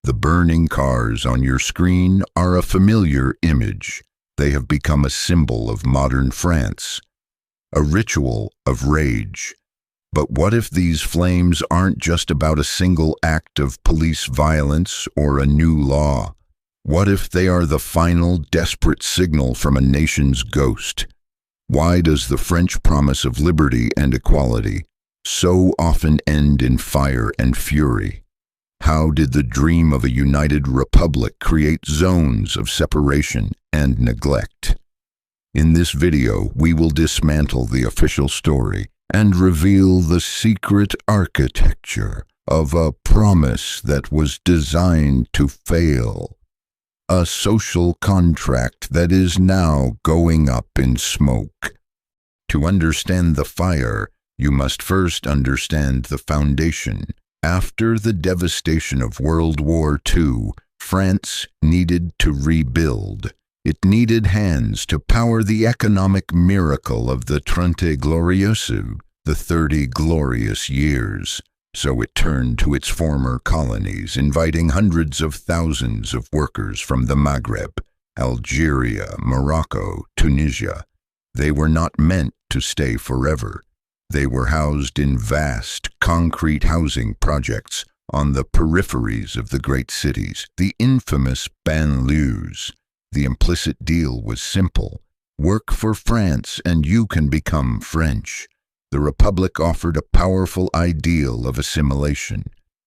The burning cars on your screen are a familiar image. They have become a symbol of modern France, a ritual of rage. But what if these flames aren't just about a single act of police violence or a new law? What if they are the final, desperate signal from a nation's ghost? Why does the French promise of liberty and equality so often end in fire and fury? How did the dream of a united republic create zones of separation and neglect? In this video, we will dismantle the official story and reveal the secret architecture of a promise that was designed to fail. A social contract that is now going up in smoke. To understand the fire, you must first understand the foundation. After the devastation of World War II, France needed to rebuild. It needed hands to power the economic miracle of the Trente Glorieuses, the 30 glorious years. So it turned to its former colonies, inviting hundreds of thousands of workers from the Maghreb, Algeria, Morocco, Tunisia. They were not meant to stay forever. They were housed in vast, concrete housing projects on the peripheries of the great cities, the infamous banlieues. The implicit deal was simple. Work for France and you can become French. The Republic offered a powerful ideal of assimilation.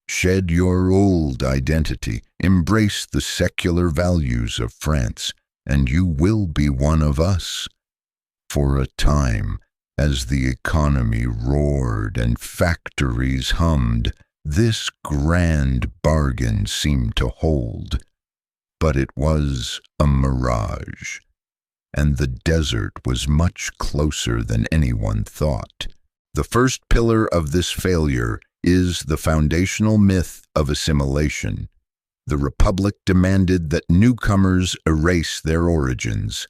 Shed your old identity, embrace the secular values of France, and you will be one of us. For a time, as the economy roared and factories hummed, this grand bargain seemed to hold. But it was a mirage, and the desert was much closer than anyone thought. The first pillar of this failure is the foundational myth of assimilation. The Republic demanded that newcomers erase their origins,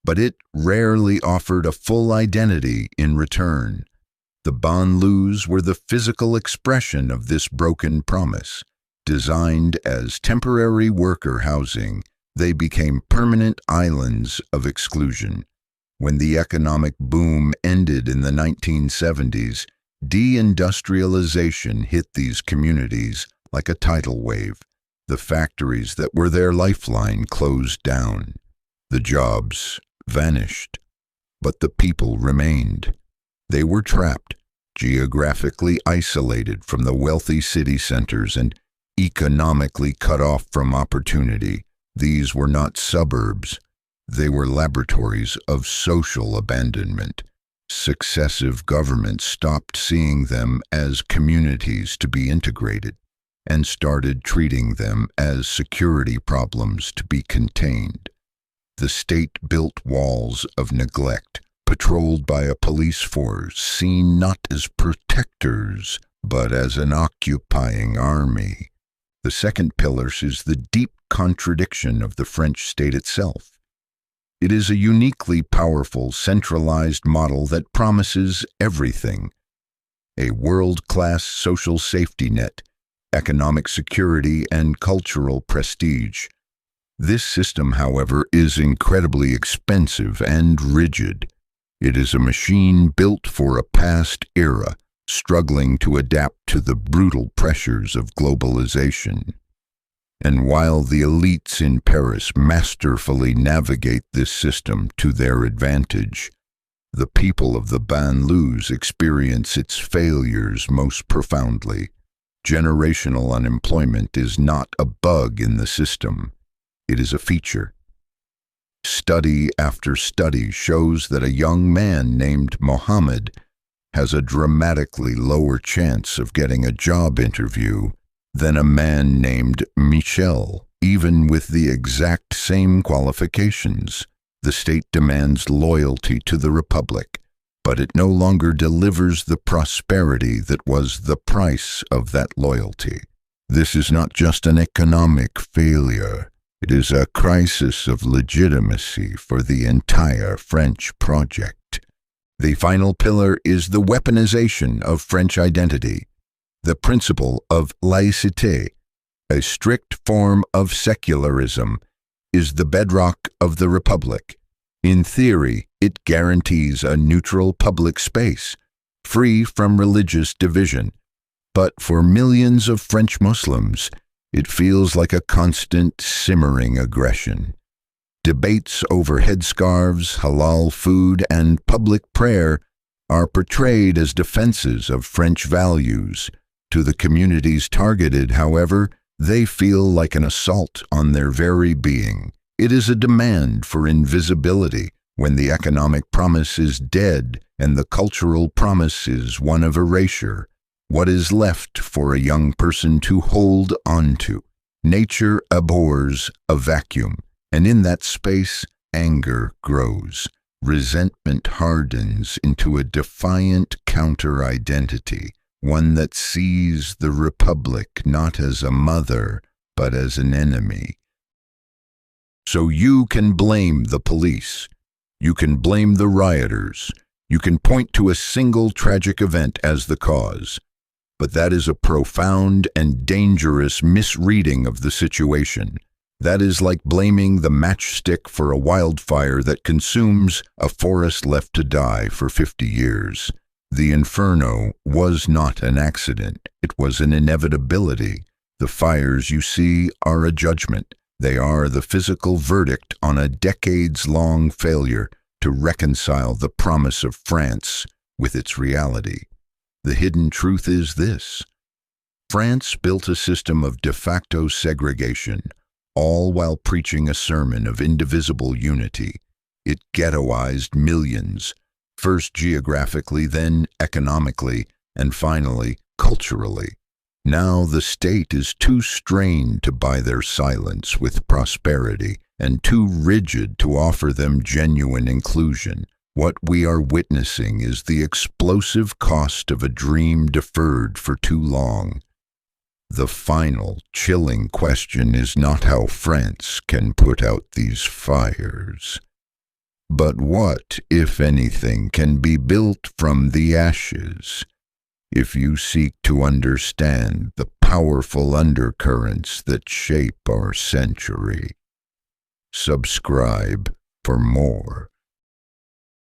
but it rarely offered a full identity in return. The banlieues were the physical expression of this broken promise. Designed as temporary worker housing, they became permanent islands of exclusion. When the economic boom ended in the 1970s, deindustrialization hit these communities like a tidal wave. The factories that were their lifeline closed down. The jobs vanished, but the people remained. They were trapped, geographically isolated from the wealthy city centers and economically cut off from opportunity. These were not suburbs. They were laboratories of social abandonment. Successive governments stopped seeing them as communities to be integrated and started treating them as security problems to be contained. The state built walls of neglect, patrolled by a police force seen not as protectors, but as an occupying army. The second pillar is the deep contradiction of the French state itself. It is a uniquely powerful, centralized model that promises everything: a world-class social safety net, economic security, and cultural prestige. This system, however, is incredibly expensive and rigid. It is a machine built for a past era, struggling to adapt to the brutal pressures of globalization. And while the elites in Paris masterfully navigate this system to their advantage, the people of the banlieues experience its failures most profoundly. Generational unemployment is not a bug in the system. It is a feature. Study after study shows that a young man named Mohammed has a dramatically lower chance of getting a job interview than a man named Michel, even with the exact same qualifications. The state demands loyalty to the Republic, but it no longer delivers the prosperity that was the price of that loyalty. This is not just an economic failure. It is a crisis of legitimacy for the entire French project. The final pillar is the weaponization of French identity. The principle of laïcité, a strict form of secularism, is the bedrock of the Republic. In theory, it guarantees a neutral public space, free from religious division. But for millions of French Muslims, it feels like a constant simmering aggression. Debates over headscarves, halal food, and public prayer are portrayed as defenses of French values. To the communities targeted, however, they feel like an assault on their very being. It is a demand for invisibility when the economic promise is dead and the cultural promise is one of erasure. What is left for a young person to hold on to? Nature abhors a vacuum, and in that space, anger grows. Resentment hardens into a defiant counter-identity, one that sees the Republic not as a mother, but as an enemy. So you can blame the police. You can blame the rioters. You can point to a single tragic event as the cause. But that is a profound and dangerous misreading of the situation. That is like blaming the matchstick for a wildfire that consumes a forest left to die for 50 years. The inferno was not an accident. It was an inevitability. The fires you see are a judgment. They are the physical verdict on a decades-long failure to reconcile the promise of France with its reality. The hidden truth is this: France built a system of de facto segregation, all while preaching a sermon of indivisible unity. It ghettoized millions, first geographically, then economically, and finally culturally. Now the state is too strained to buy their silence with prosperity and too rigid to offer them genuine inclusion. What we are witnessing is the explosive cost of a dream deferred for too long. The final, chilling question is not how France can put out these fires, but what, if anything, can be built from the ashes. If you seek to understand the powerful undercurrents that shape our century, subscribe for more.